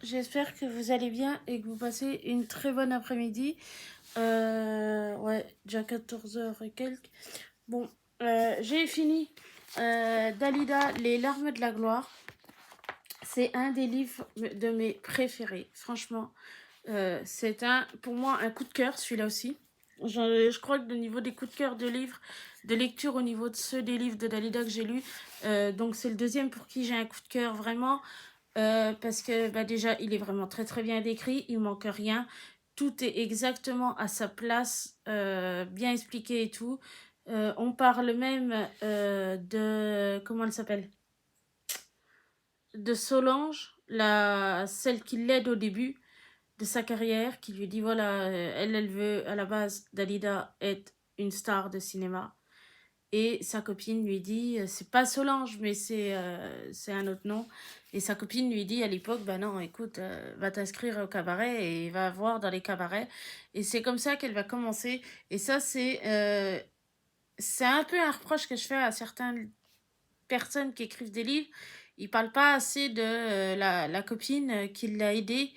j'espère que vous allez bien et que vous passez une très bonne après-midi. Ouais, déjà 14 h et quelques. Bon, j'ai fini Dalida, Les larmes de la gloire. C'est un des livres de mes préférés, franchement. C'est pour moi un coup de cœur, celui-là aussi. Je crois que au niveau des coups de cœur de livres, de lecture au niveau de ceux des livres de Dalida que j'ai lus, donc c'est le deuxième pour qui j'ai un coup de cœur vraiment. Parce que déjà, il est vraiment très très bien décrit, il manque rien. Tout est exactement à sa place, bien expliqué et tout. On parle même comment elle s'appelle? De Solange, celle qui l'aide au début de sa carrière, qui lui dit voilà, elle veut à la base, Dalida, être une star de cinéma. Et sa copine lui dit, c'est pas Solange, mais c'est un autre nom. Et sa copine lui dit à l'époque, bah non, écoute, va t'inscrire au cabaret et va voir dans les cabarets. Et c'est comme ça qu'elle va commencer. Et ça, c'est un peu un reproche que je fais à certaines personnes qui écrivent des livres. Ils parlent pas assez de la copine qui l'a aidée.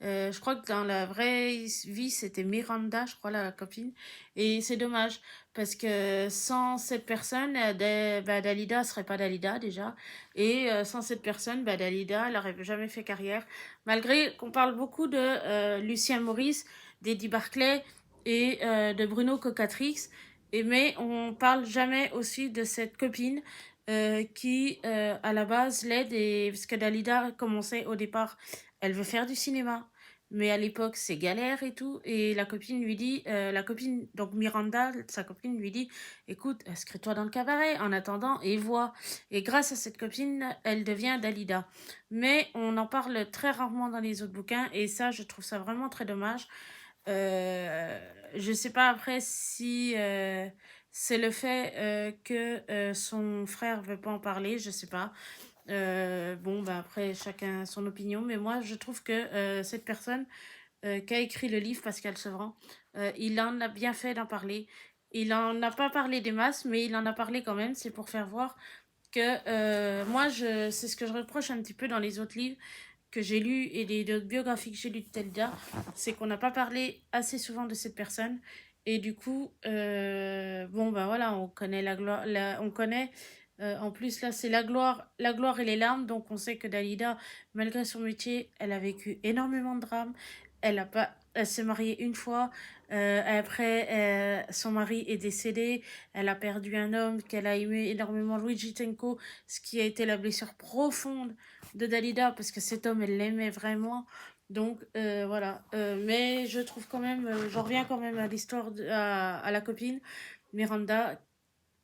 Je crois que dans la vraie vie, c'était Miranda, je crois, la copine. Et c'est dommage, parce que sans cette personne, Dalida serait pas Dalida déjà. Et sans cette personne, Dalida, elle n'aurait jamais fait carrière. Malgré qu'on parle beaucoup de Lucien Maurice, d'Eddie Barclay et de Bruno Cocatrix. Mais on parle jamais aussi de cette copine qui, à la base, l'aide. Parce que Dalida a commencé au départ, elle veut faire du cinéma. Mais à l'époque, c'est galère et tout. Et la copine lui dit, donc Miranda, sa copine lui dit, écoute, inscris-toi dans le cabaret en attendant et vois. Et grâce à cette copine, elle devient Dalida. Mais on en parle très rarement dans les autres bouquins. Et ça, je trouve ça vraiment très dommage. Je sais pas après si c'est le fait que son frère veut pas en parler, je sais pas. Bon, après, chacun son opinion, mais moi, je trouve que cette personne qui a écrit le livre, Pascal Sevran, il en a bien fait d'en parler. Il en a pas parlé des masses, mais il en a parlé quand même. C'est pour faire voir que moi, c'est ce que je reproche un petit peu dans les autres livres que j'ai lus et des biographies que j'ai lues de Telda, c'est qu'on n'a pas parlé assez souvent de cette personne. Et du coup, bon, voilà, on connaît la gloire, on connaît. En plus, là, c'est la gloire et les larmes. Donc, on sait que Dalida, malgré son métier, elle a vécu énormément de drames. Elle s'est mariée une fois. Après, son mari est décédé. Elle a perdu un homme qu'elle a aimé énormément, Luigi Tenco, ce qui a été la blessure profonde de Dalida, parce que cet homme, elle l'aimait vraiment. Donc, voilà. Mais je trouve quand même, j'en reviens quand même à l'histoire, à la copine, Miranda.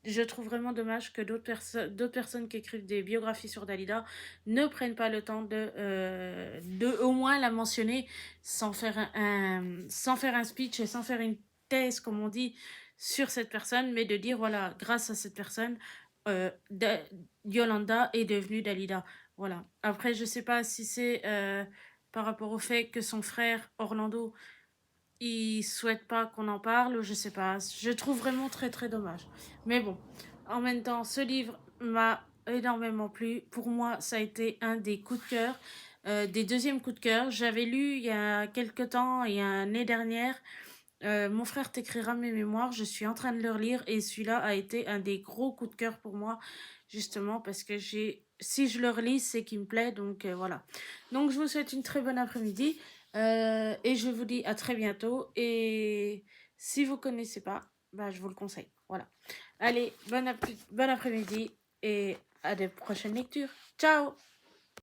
Je trouve vraiment dommage que d'autres personnes qui écrivent des biographies sur Dalida ne prennent pas le temps de au moins la mentionner sans faire un speech et sans faire une thèse, comme on dit, sur cette personne, mais de dire, voilà, grâce à cette personne, Yolanda est devenue Dalida. Voilà. Après, je sais pas si c'est par rapport au fait que son frère, Orlando, il souhaite pas qu'on en parle, je sais pas. Je trouve vraiment très très dommage. Mais bon, en même temps, ce livre m'a énormément plu. Pour moi, ça a été un des coups de cœur, des deuxièmes coups de cœur. J'avais lu il y a quelque temps, il y a une année dernière, Mon frère t'écrira mes mémoires. Je suis en train de le relire et celui-là a été un des gros coups de cœur pour moi, justement parce que si je le relis, c'est qu'il me plaît. Donc voilà. Donc je vous souhaite une très bonne après-midi et je vous dis à très bientôt. Et si vous connaissez pas, je vous le conseille. Voilà. Allez, bon après-midi et à de prochaines lectures. Ciao!